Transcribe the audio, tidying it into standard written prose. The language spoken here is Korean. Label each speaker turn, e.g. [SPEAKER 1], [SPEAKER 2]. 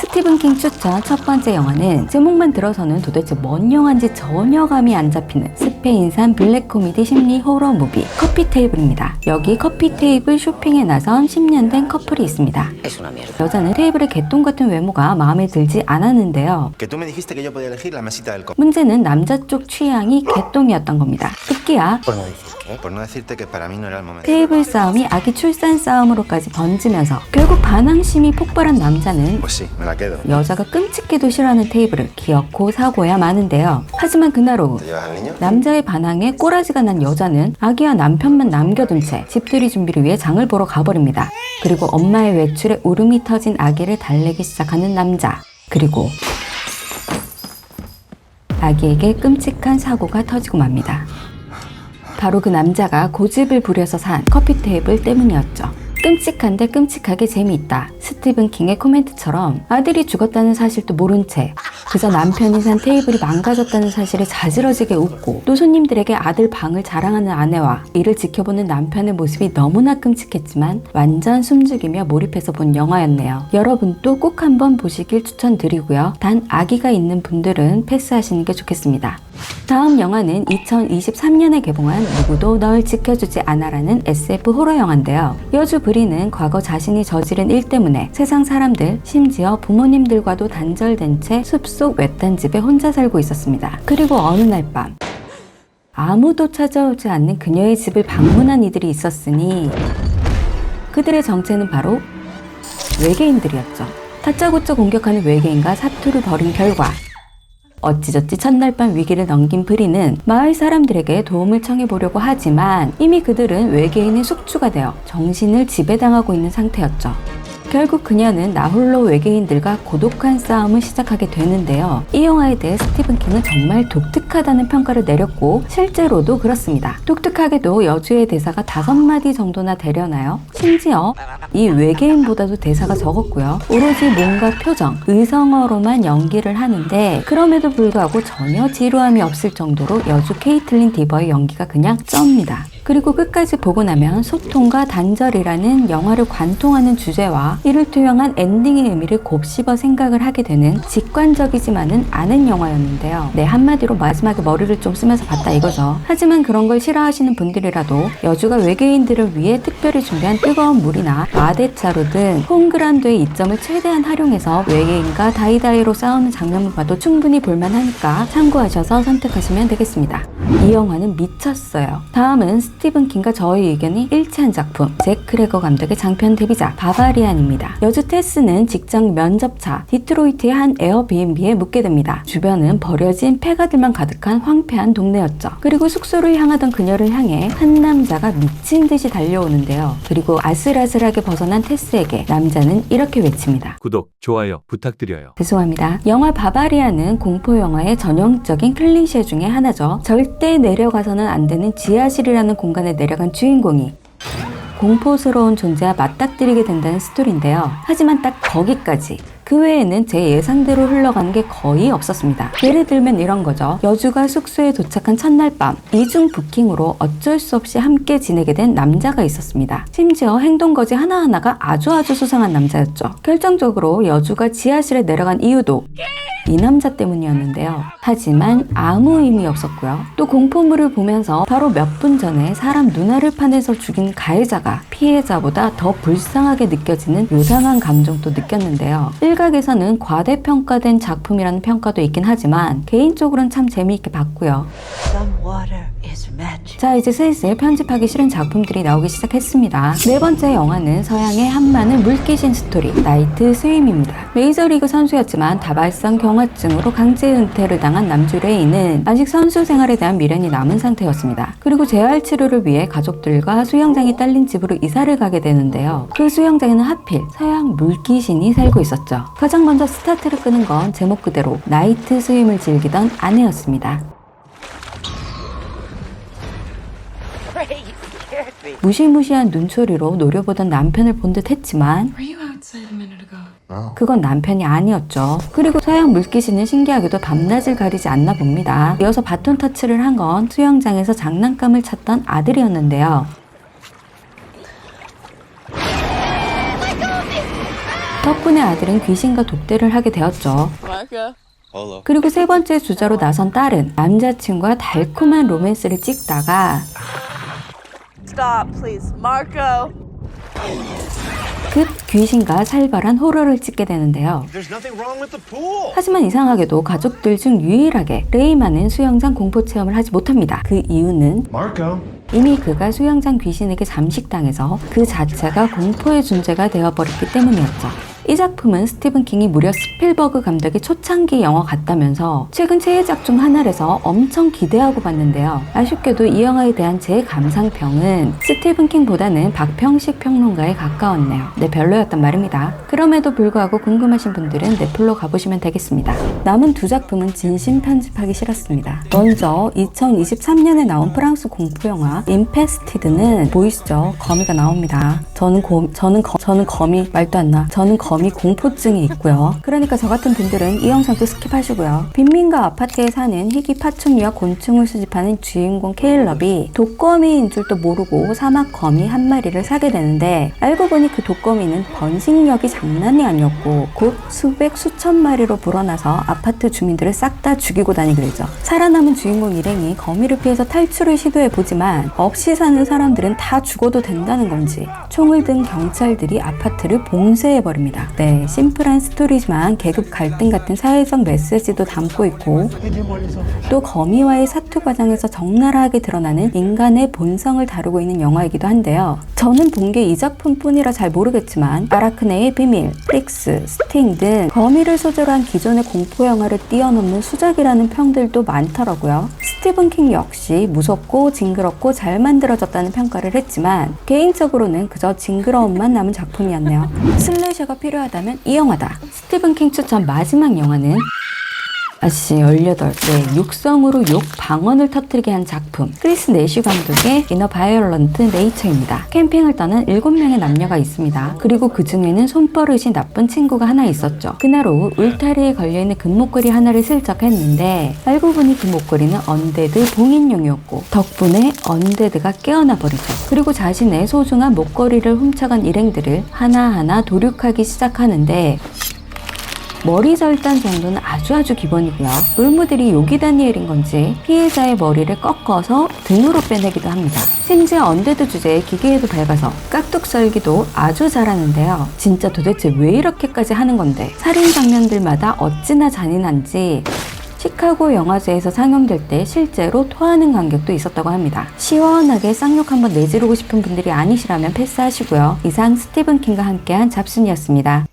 [SPEAKER 1] 스티븐 킹 추천 첫 번째 영화는 제목만 들어서는 도대체 뭔 영화인지 전혀 감이 안 잡히는 스페인산 블랙 코미디 심리 호러 무비 커피 테이블입니다. 여기 커피 테이블 쇼핑에 나선 10년 된 커플이 있습니다. 여자는 테이블의 개똥 같은 외모가 마음에 들지 않았는데요. 문제는 남자 쪽 취향이 개똥이었던 겁니다. 급기야 테이블 싸움이 아기 출산 싸움으로까지 번지면서 결국 반항심이 폭발한 남자는 여자가 끔찍해도 싫어하는 테이블을 기어코 사고야 마는데요. 하지만 그날 오후 남자의 반항에 꼬라지가 난 여자는 아기와 남편만 남겨둔 채 집들이 준비를 위해 장을 보러 가버립니다. 그리고 엄마의 외출에 울음이 터진 아기를 달래기 시작하는 남자. 그리고 아기에게 끔찍한 사고가 터지고 맙니다. 바로 그 남자가 고집을 부려서 산 커피 테이블 때문이었죠. 끔찍한데 끔찍하게 재미있다. 스티븐 킹의 코멘트처럼 아들이 죽었다는 사실도 모른 채 그저 남편이 산 테이블이 망가졌다는 사실에 자지러지게 웃고 또 손님들에게 아들 방을 자랑하는 아내와 이를 지켜보는 남편의 모습이 너무나 끔찍했지만 완전 숨죽이며 몰입해서 본 영화였네요. 여러분도 꼭 한번 보시길 추천드리고요. 단 아기가 있는 분들은 패스하시는 게 좋겠습니다. 다음 영화는 2023년에 개봉한 누구도 널 지켜주지 않아라는 SF 호러 영화인데요. 여주 브리는 과거 자신이 저지른 일 때문에 세상 사람들, 심지어 부모님들과도 단절된 채 숲속 외딴 집에 혼자 살고 있었습니다. 그리고 어느 날 밤 아무도 찾아오지 않는 그녀의 집을 방문한 이들이 있었으니 그들의 정체는 바로 외계인들이었죠. 다짜고짜 공격하는 외계인과 사투를 벌인 결과 어찌저찌 첫날 밤 위기를 넘긴 브리는 마을 사람들에게 도움을 청해보려고 하지만 이미 그들은 외계인의 숙주가 되어 정신을 지배당하고 있는 상태였죠. 결국 그녀는 나홀로 외계인들과 고독한 싸움을 시작하게 되는데요. 이 영화에 대해 스티븐 킹은 정말 독특하다는 평가를 내렸고 실제로도 그렇습니다. 독특하게도 여주의 대사가 5마디 정도나 되려나요? 심지어 이 외계인보다도 대사가 적었고요. 오로지 몸과 표정, 의성어로만 연기를 하는데 그럼에도 불구하고 전혀 지루함이 없을 정도로 여주 케이틀린 디버의 연기가 그냥 쩝니다. 그리고 끝까지 보고 나면 소통과 단절이라는 영화를 관통하는 주제와 이를 투영한 엔딩의 의미를 곱씹어 생각을 하게 되는 직관적이지만은 않은 영화였는데요. 네, 한마디로 마지막에 머리를 좀 쓰면서 봤다 이거죠. 하지만 그런 걸 싫어하시는 분들이라도 여주가 외계인들을 위해 특별히 준비한 뜨거운 물이나 마대차로 등 홈그라운드의 이점을 최대한 활용해서 외계인과 다이다이로 싸우는 장면을 봐도 충분히 볼만하니까 참고하셔서 선택하시면 되겠습니다. 이 영화는 미쳤어요. 다음은 스티븐 킹과 저의 의견이 일치한 작품, 잭 크레거 감독의 장편 데뷔작 바바리안입니다. 여주 테스는 직장 면접차 디트로이트의 한 에어비앤비에 묵게 됩니다. 주변은 버려진 폐가들만 가득한 황폐한 동네였죠. 그리고 숙소를 향하던 그녀를 향해 한 남자가 미친 듯이 달려오는데요. 그리고 아슬아슬하게 벗어난 테스에게 남자는 이렇게 외칩니다.
[SPEAKER 2] 구독, 좋아요 부탁드려요.
[SPEAKER 1] 죄송합니다. 영화 바바리안은 공포 영화의 전형적인 클리셰 중에 하나죠. 절대 내려가서는 안 되는 지하실이라는 공간에 내려간 주인공이 공포스러운 존재와 맞닥뜨리게 된다는 스토리인데요. 하지만 딱 거기까지. 그 외에는 제 예상대로 흘러가는 게 거의 없었습니다. 예를 들면 이런 거죠. 여주가 숙소에 도착한 첫날 밤 이중 부킹으로 어쩔 수 없이 함께 지내게 된 남자가 있었습니다. 심지어 행동거지 하나하나가 아주 수상한 남자였죠. 결정적으로 여주가 지하실에 내려간 이유도 이 남자 때문이었는데요. 하지만 아무 의미 없었고요. 또 공포물을 보면서 바로 몇 분 전에 사람 눈알을 파내서 죽인 가해자가 피해자보다 더 불쌍하게 느껴지는 요상한 감정도 느꼈는데요. 일각에서는 과대평가된 작품이라는 평가도 있긴 하지만 개인적으로는 참 재미있게 봤고요. 자, 이제 슬슬 편집하기 싫은 작품들이 나오기 시작했습니다. 네 번째 영화는 서양의 한마늘 물귀신 스토리 나이트 스윙입니다. 메이저리그 선수였지만 다발성 경화증으로 강제 은퇴를 당한 남주 레이는 아직 선수 생활에 대한 미련이 남은 상태였습니다. 그리고 재활 치료를 위해 가족들과 수영장이 딸린 집으로 이사를 가게 되는데요. 그 수영장에는 하필 서양 물귀신이 살고 있었죠. 가장 먼저 스타트를 끄는 건 제목 그대로 나이트 스윙을 즐기던 아내였습니다. 무시무시한 눈초리로 노려보던 남편을 본 듯 했지만 그건 남편이 아니었죠. 그리고 서양 물귀신은 신기하게도 밤낮을 가리지 않나 봅니다. 이어서 바톤 터치를 한 건 수영장에서 장난감을 찾던 아들이었는데요. 덕분에 아들은 귀신과 독대를 하게 되었죠. 그리고 세 번째 주자로 나선 딸은 남자친구와 달콤한 로맨스를 찍다가
[SPEAKER 3] Stop, please. Marco.
[SPEAKER 1] 급 귀신과 살벌한 호러를 찍게 되는데요.
[SPEAKER 4] There's nothing wrong with the pool.
[SPEAKER 1] 하지만 이상하게도 가족들 중 유일하게 레이만은 수영장 공포 체험을 하지 못합니다. 그 이유는
[SPEAKER 4] Marco.
[SPEAKER 1] 이미 그가 수영장 귀신에게 잠식당해서 그 자체가 공포의 존재가 되어버렸기 때문이었죠. 이 작품은 스티븐 킹이 무려 스필버그 감독의 초창기 영화 같다면서 최근 최애작 중 하나라서 엄청 기대하고 봤는데요. 아쉽게도 이 영화에 대한 제 감상평은 스티븐 킹보다는 박평식 평론가에 가까웠네요. 네, 별로였단 말입니다. 그럼에도 불구하고 궁금하신 분들은 넷플로 가보시면 되겠습니다. 남은 두 작품은 진심 편집하기 싫었습니다. 먼저 2023년에 나온 프랑스 공포영화 인페스티드는 보이시죠? 거미가 나옵니다. 저는 거미 공포증이 있고요. 그러니까 저 같은 분들은 이 영상도 스킵하시고요. 빈민가 아파트에 사는 희귀 파충류와 곤충을 수집하는 주인공 케일럽이 독거미인 줄도 모르고 사막 거미 한 마리를 사게 되는데 알고 보니 그 독거미는 번식력이 장난이 아니었고 곧 수천 마리로 불어나서 아파트 주민들을 싹 다 죽이고 다니게 되죠. 살아남은 주인공 일행이 거미를 피해서 탈출을 시도해보지만 없이 사는 사람들은 다 죽어도 된다는 건지 총을 든 경찰들이 아파트를 봉쇄해버립니다. 네, 심플한 스토리지만 계급 갈등 같은 사회적 메시지도 담고 있고 또 거미와의 사투 과정에서 적나라하게 드러나는 인간의 본성을 다루고 있는 영화이기도 한데요. 저는 본 게 이 작품뿐이라 잘 모르겠지만 아라크네의 비밀, 프릭스, 스팅 등 거미를 소재로 한 기존의 공포 영화를 뛰어넘는 수작이라는 평들도 많더라고요. 스티븐 킹 역시 무섭고 징그럽고 잘 만들어졌다는 평가를 했지만 개인적으로는 그저 징그러움만 남은 작품이었네요. 슬래셔가 필요하다면 이 영화다. 스티븐 킹 추천 마지막 영화는 18. 네, 육성으로 욕 방언을 터뜨리게 한 작품. 크리스 내쉬 감독의 이너 바이올런트 네이처입니다. 캠핑을 떠난 7명의 남녀가 있습니다. 그리고 그 중에는 손버릇이 나쁜 친구가 하나 있었죠. 그날 오후 울타리에 걸려있는 금목걸이 하나를 슬쩍 했는데 알고 보니 그 목걸이는 언데드 봉인용이었고 덕분에 언데드가 깨어나 버리죠. 그리고 자신의 소중한 목걸이를 훔쳐간 일행들을 하나하나 도륙하기 시작하는데 머리 절단 정도는 아주 기본이고요. 롤모델이 요기 다니엘인 건지 피해자의 머리를 꺾어서 등으로 빼내기도 합니다. 심지어 언데드 주제의 기계에도 밝아서 깍둑 썰기도 아주 잘하는데요. 진짜 도대체 왜 이렇게까지 하는 건데 살인 장면들마다 어찌나 잔인한지 시카고 영화제에서 상영될 때 실제로 토하는 관객도 있었다고 합니다. 시원하게 쌍욕 한번 내지르고 싶은 분들이 아니시라면 패스하시고요. 이상 스티븐 킹과 함께한 잡순이었습니다.